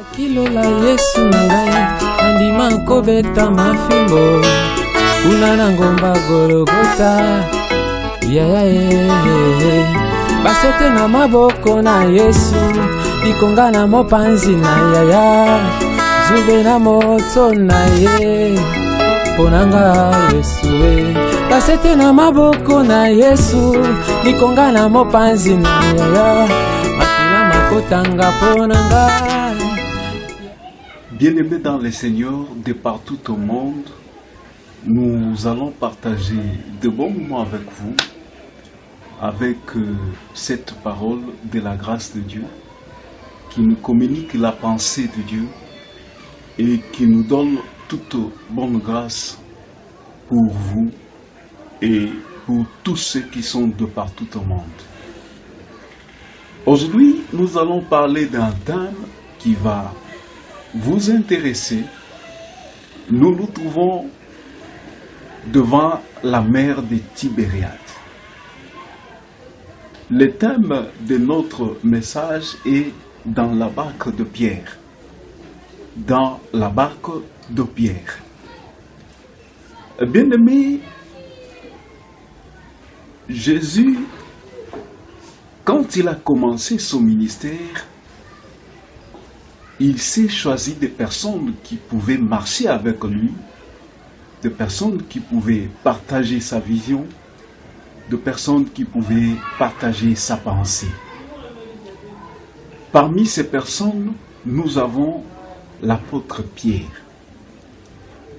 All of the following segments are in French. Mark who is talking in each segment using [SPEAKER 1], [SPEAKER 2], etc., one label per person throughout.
[SPEAKER 1] Kilola Yesu na ngai andima kobeta mafimbo kuna na ngomba Golgota basete na maboko na Yesu likonga na mopanzi na yaya zube na moto na ye ponanga Yesu basete na maboko na Yesu likonga na mopanzi na yaya makina makotanga ponanga.
[SPEAKER 2] Bien-aimés dans le Seigneur, de partout au monde, nous allons partager de bons moments avec vous, avec cette parole de la grâce de Dieu, qui nous communique la pensée de Dieu et qui nous donne toute bonne grâce pour vous et pour tous ceux qui sont de partout au monde. Aujourd'hui, nous allons parler d'un thème qui va vous intéresser. Nous nous trouvons devant la mer de Tibériade. Le thème de notre message est dans la barque de Pierre. Dans la barque de Pierre. Bien-aimé, Jésus, quand il a commencé son ministère, il s'est choisi des personnes qui pouvaient marcher avec lui, des personnes qui pouvaient partager sa vision, des personnes qui pouvaient partager sa pensée. Parmi ces personnes, nous avons l'apôtre Pierre,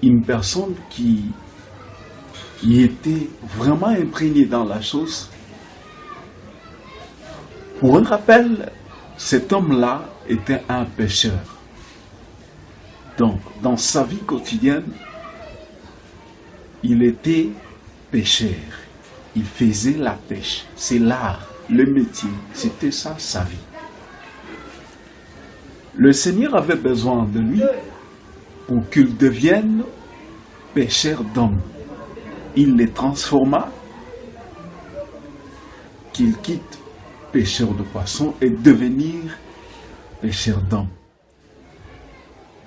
[SPEAKER 2] une personne qui était vraiment imprégnée dans la chose. Pour un rappel, cet homme-là était un pêcheur. Donc, dans sa vie quotidienne, il était pêcheur. Il faisait la pêche. C'est l'art, le métier. C'était ça, sa vie. Le Seigneur avait besoin de lui pour qu'il devienne pêcheur d'hommes. Il les transforma, qu'il quitte pêcheur de poissons et devenir pêcheur d'hommes.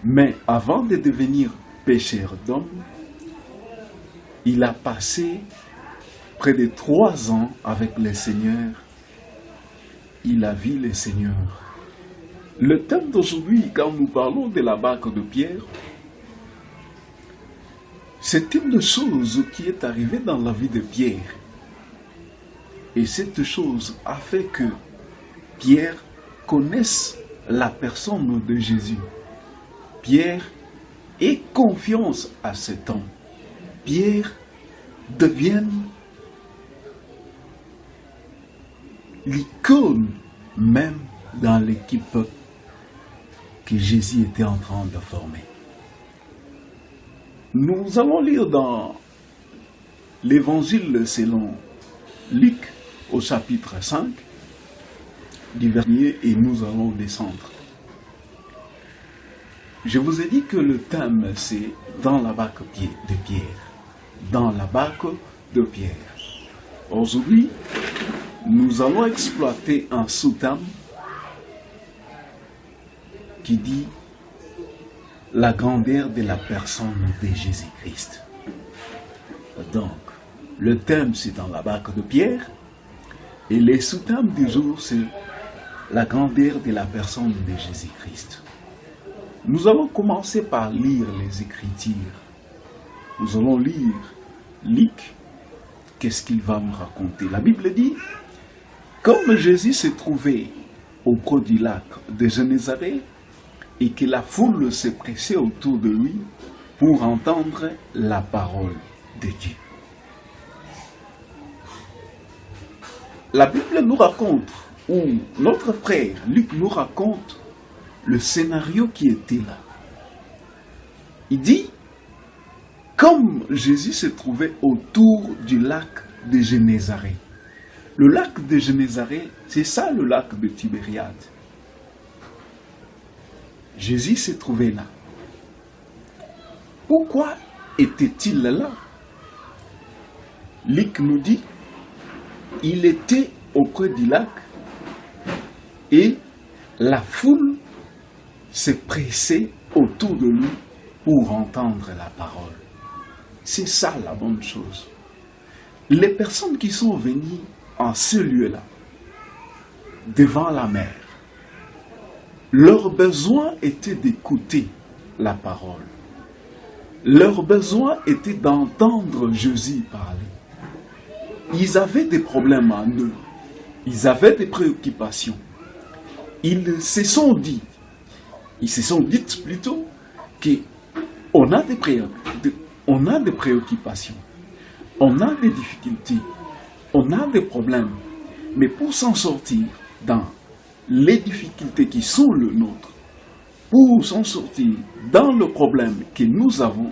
[SPEAKER 2] Mais avant de devenir pêcheur d'hommes, il a passé près de 3 ans avec le Seigneur. Il a vu le Seigneur. Le thème d'aujourd'hui, quand nous parlons de la barque de Pierre, c'est une chose qui est arrivée dans la vie de Pierre. Et cette chose a fait que Pierre connaisse la personne de Jésus. Pierre ait confiance à cet homme. Pierre devienne l'icône même dans l'équipe que Jésus était en train de former. Nous allons lire dans l'évangile selon Luc au chapitre 5, du verset, et nous allons descendre. Je vous ai dit que le thème c'est dans la barque de Pierre. Dans la barque de Pierre. Aujourd'hui, nous allons exploiter un sous-thème qui dit la grandeur de la personne de Jésus-Christ. Donc, le thème c'est dans la barque de Pierre et le sous-thème du jour c'est la grandeur de la personne de Jésus-Christ. Nous allons commencer par lire les Écritures. Nous allons lire Luc. Qu'est-ce qu'il va nous raconter? La Bible dit, comme Jésus se trouvait auprès du lac de Génézareth et que la foule se pressait autour de lui pour entendre la parole de Dieu. La Bible nous raconte, ou notre frère Luc nous raconte, le scénario qui était là. Il dit, comme Jésus se trouvait autour du lac de Génézareth. Le lac de Génézareth, c'est ça le lac de Tibériade. Jésus se trouvait là. Pourquoi était-il là? Luc nous dit, il était auprès du lac et la foule s'est pressé autour de lui pour entendre la parole. C'est ça la bonne chose. Les personnes qui sont venues en ce lieu-là, devant la mer, leur besoin était d'écouter la parole. Leur besoin était d'entendre Jésus parler. Ils avaient des problèmes en eux. Ils avaient des préoccupations. Ils se sont dit plutôt qu'on a des préoccupations, on a des difficultés, on a des problèmes. Mais pour s'en sortir dans les difficultés qui sont le nôtre, pour s'en sortir dans le problème que nous avons,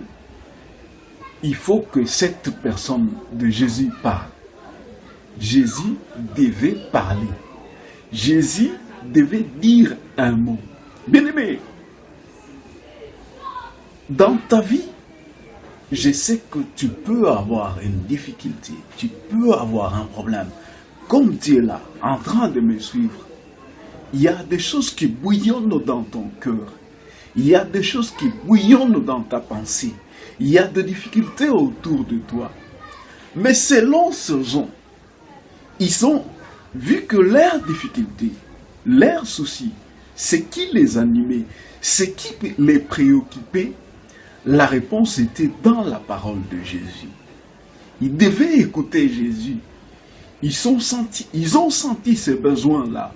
[SPEAKER 2] il faut que cette personne de Jésus parle. Jésus devait parler. Jésus devait dire un mot. Bien-aimé, dans ta vie, je sais que tu peux avoir une difficulté, tu peux avoir un problème. Comme tu es là, en train de me suivre, il y a des choses qui bouillonnent dans ton cœur. Il y a des choses qui bouillonnent dans ta pensée. Il y a des difficultés autour de toi. Mais selon ce gens, ils ont vu que leurs difficultés, leurs soucis, ce qui les animait, ce qui les préoccupait, la réponse était dans la parole de Jésus. Ils devaient écouter Jésus. Ils ont senti ce besoin-là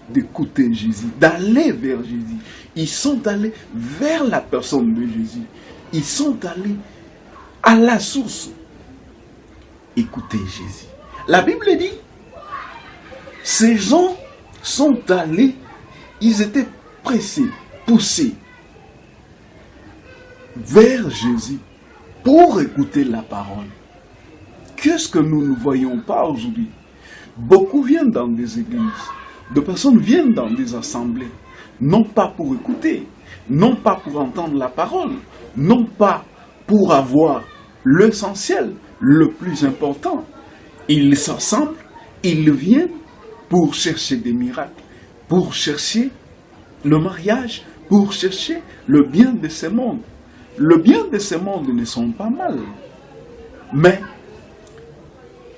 [SPEAKER 2] d'écouter Jésus, d'aller vers Jésus. Ils sont allés vers la personne de Jésus. Ils sont allés à la source. Écoutez Jésus. La Bible dit, ces gens sont allés, ils étaient pressés, poussés vers Jésus pour écouter la parole. Qu'est-ce que nous ne voyons pas aujourd'hui? Beaucoup viennent dans des églises, de personnes viennent dans des assemblées, non pas pour écouter, non pas pour entendre la parole, non pas pour avoir l'essentiel, le plus important. Ils s'assemblent, ils viennent pour chercher des miracles, pour chercher le mariage, pour chercher le bien de ce monde. Le bien de ce monde ne sont pas mal. Mais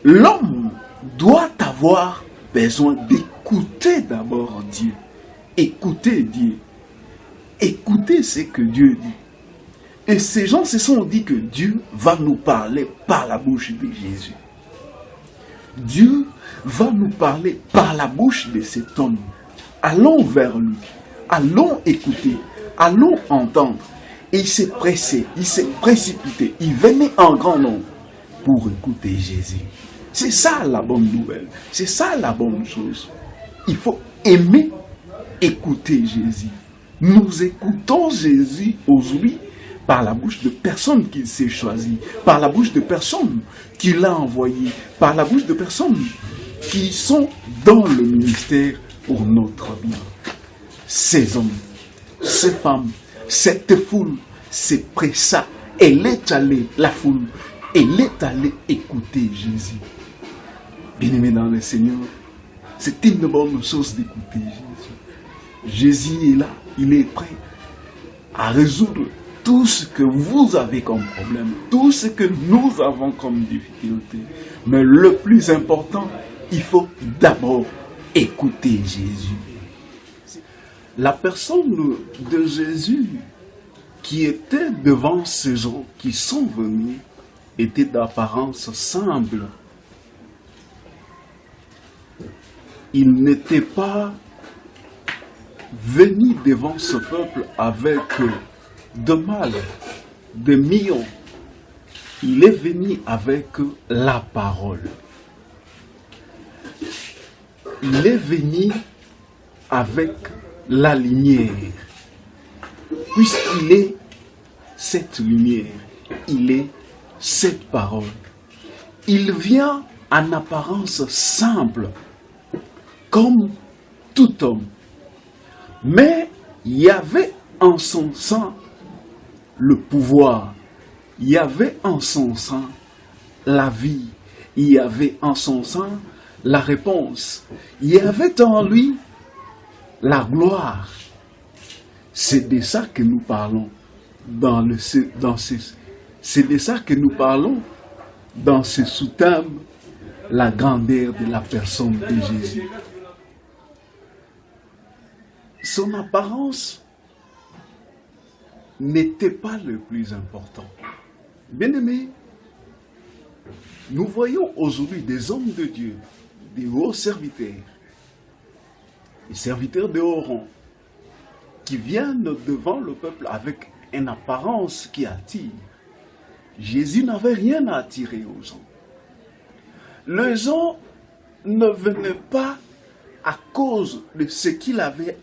[SPEAKER 2] l'homme doit avoir besoin d'écouter d'abord Dieu. Écouter Dieu. Écouter ce que Dieu dit. Et ces gens se sont dit que Dieu va nous parler par la bouche de Jésus. Dieu va nous parler par la bouche de cet homme. Allons vers lui. Allons écouter. Allons entendre. Et il s'est pressé, il s'est précipité. Il venait en grand nombre pour écouter Jésus. C'est ça la bonne nouvelle. C'est ça la bonne chose. Il faut aimer écouter Jésus. Nous écoutons Jésus aujourd'hui par la bouche de personnes qu'il s'est choisi, par la bouche de personnes qu'il a envoyées, par la bouche de personnes qui sont dans le ministère pour notre bien. Ces hommes, ces femmes, cette foule s'est pressa, elle est allée, la foule, elle est allée écouter Jésus. Bien-aimé dans le Seigneur, c'est une bonne chose d'écouter Jésus. Jésus est là, il est prêt à résoudre tout ce que vous avez comme problème, tout ce que nous avons comme difficulté. Mais le plus important, il faut d'abord écouter Jésus. La personne de Jésus qui était devant ces gens qui sont venus était d'apparence simple. Il n'était pas venu devant ce peuple avec de mal, de millions. Il est venu avec la parole. Il est venu avec la lumière. Puisqu'il est cette lumière, il est cette parole. Il vient en apparence simple, comme tout homme. Mais il y avait en son sang le pouvoir. Il y avait en son sang la vie. Il y avait en son sang la réponse. Il y avait en lui la gloire. C'est de ça que nous parlons c'est de ça que nous parlons dans ce sous-thème, la grandeur de la personne de Jésus. Son apparence n'était pas le plus important. Bien-aimés, nous voyons aujourd'hui des hommes de Dieu, des hauts serviteurs, des serviteurs de haut rang, qui viennent devant le peuple avec une apparence qui attire. Jésus n'avait rien à attirer aux gens. Les gens ne venaient pas à cause de ce qu'il avait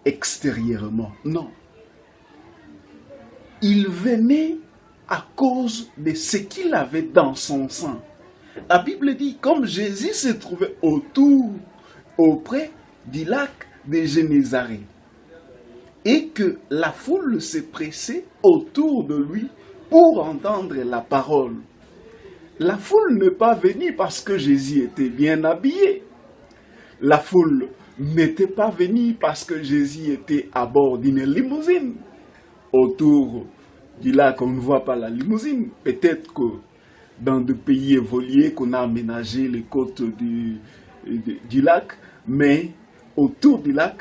[SPEAKER 2] extérieurement, non. Ils venaient à cause de ce qu'il avait dans son sein. La Bible dit, comme Jésus se trouvait auprès du lac de Génézareth, et que la foule se pressait autour de lui pour entendre la parole. La foule n'est pas venue parce que Jésus était bien habillé. La foule n'était pas venue parce que Jésus était à bord d'une limousine. Autour du lac, on ne voit pas la limousine. Peut-être que dans des pays évolués, qu'on a aménagé les côtes du lac, mais autour du lac,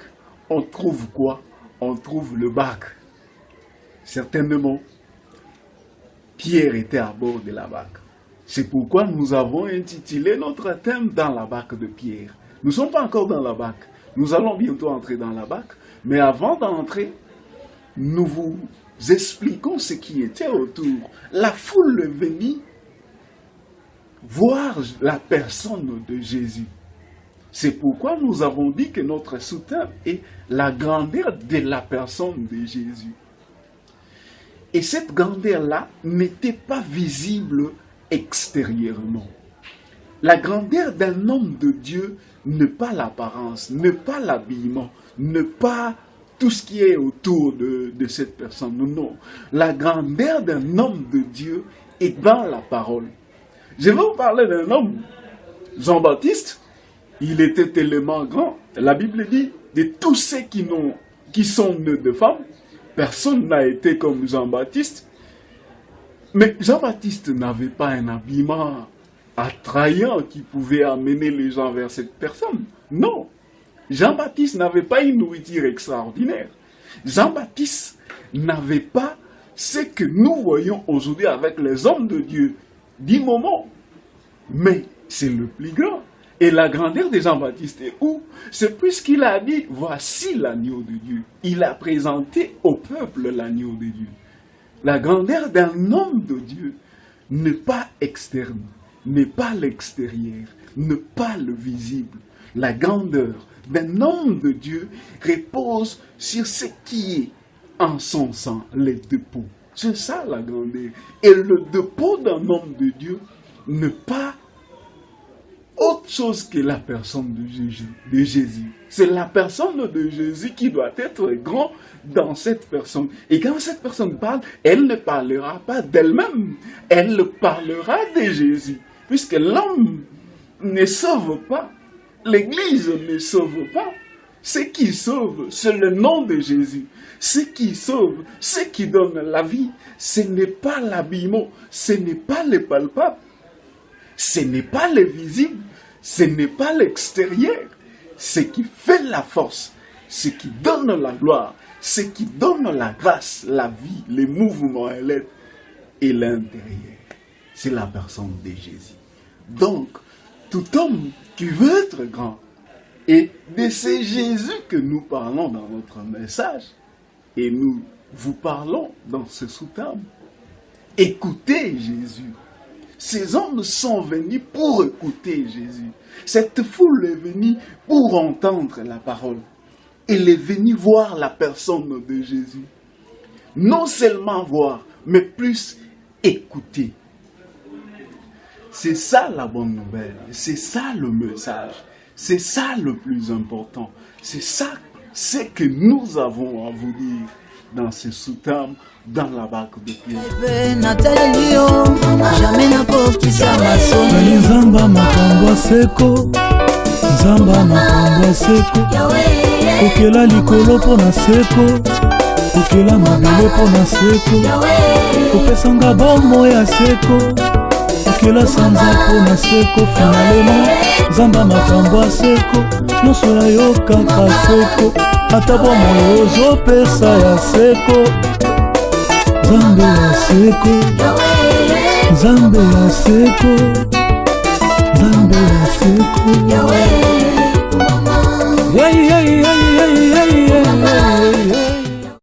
[SPEAKER 2] on trouve quoi? On trouve le bac. Certainement, Pierre était à bord de la barque. C'est pourquoi nous avons intitulé notre thème dans la barque de Pierre. Nous ne sommes pas encore dans la barque. Nous allons bientôt entrer dans la barque. Mais avant d'entrer, nous vous expliquons ce qui était autour. La foule venue voir la personne de Jésus. C'est pourquoi nous avons dit que notre sous-thème est la grandeur de la personne de Jésus. Et cette grandeur-là n'était pas visible extérieurement. La grandeur d'un homme de Dieu n'est pas l'apparence, n'est pas l'habillement, n'est pas tout ce qui est autour de cette personne. Non, la grandeur d'un homme de Dieu est dans la parole. Je vais vous parler d'un homme, Jean-Baptiste. Il était tellement grand. La Bible dit, de tous ceux qui sont nés de femmes, personne n'a été comme Jean-Baptiste. Mais Jean-Baptiste n'avait pas un habillement attrayant qui pouvait amener les gens vers cette personne. Non. Jean-Baptiste n'avait pas une nourriture extraordinaire. Jean-Baptiste n'avait pas ce que nous voyons aujourd'hui avec les hommes de Dieu du moment. Mais c'est le plus grand. Et la grandeur de Jean-Baptiste est où? C'est puisqu'il a dit, voici l'agneau de Dieu. Il a présenté au peuple l'agneau de Dieu. La grandeur d'un homme de Dieu n'est pas externe, n'est pas l'extérieur, n'est pas le visible. La grandeur d'un homme de Dieu repose sur ce qui est en son sang, les dépôts. C'est ça la grandeur. Et le dépôt d'un homme de Dieu n'est pas autre chose que la personne de Jésus. C'est la personne de Jésus qui doit être grand dans cette personne. Et quand cette personne parle, elle ne parlera pas d'elle-même. Elle parlera de Jésus. Puisque l'homme ne sauve pas. L'Église ne sauve pas. Ce qui sauve, c'est le nom de Jésus. Ce qui sauve, ce qui donne la vie, ce n'est pas l'habillement, ce n'est pas le palpable, ce n'est pas le visible. Ce n'est pas l'extérieur, ce qui fait la force, ce qui donne la gloire, ce qui donne la grâce, la vie, les mouvements et l'aide, et l'intérieur. C'est la personne de Jésus. Donc, tout homme qui veut être grand, et de ce Jésus que nous parlons dans notre message, et nous vous parlons dans ce sous-thème, écoutez Jésus. Ces hommes sont venus pour écouter Jésus. Cette foule est venue pour entendre la parole. Elle est venue voir la personne de Jésus. Non seulement voir, mais plus écouter. C'est ça la bonne nouvelle. C'est ça le message. C'est ça le plus important. C'est ça ce que nous avons à vous dire dans ce sous-thème, dans la barque de Pierre.
[SPEAKER 1] Nzamba makambo seko, Nzamba makambo seko,
[SPEAKER 3] okela likolo mpo na seko, okela mabele mpo na seko, kopesanga bomo ya seko, okela sanza mpo na seko. Finalema nzamba makambo ya seko, nyonso nayokaka seko, ata bomo ozopesa ya seko. Nzambe ya seko, Nzambe ya seko.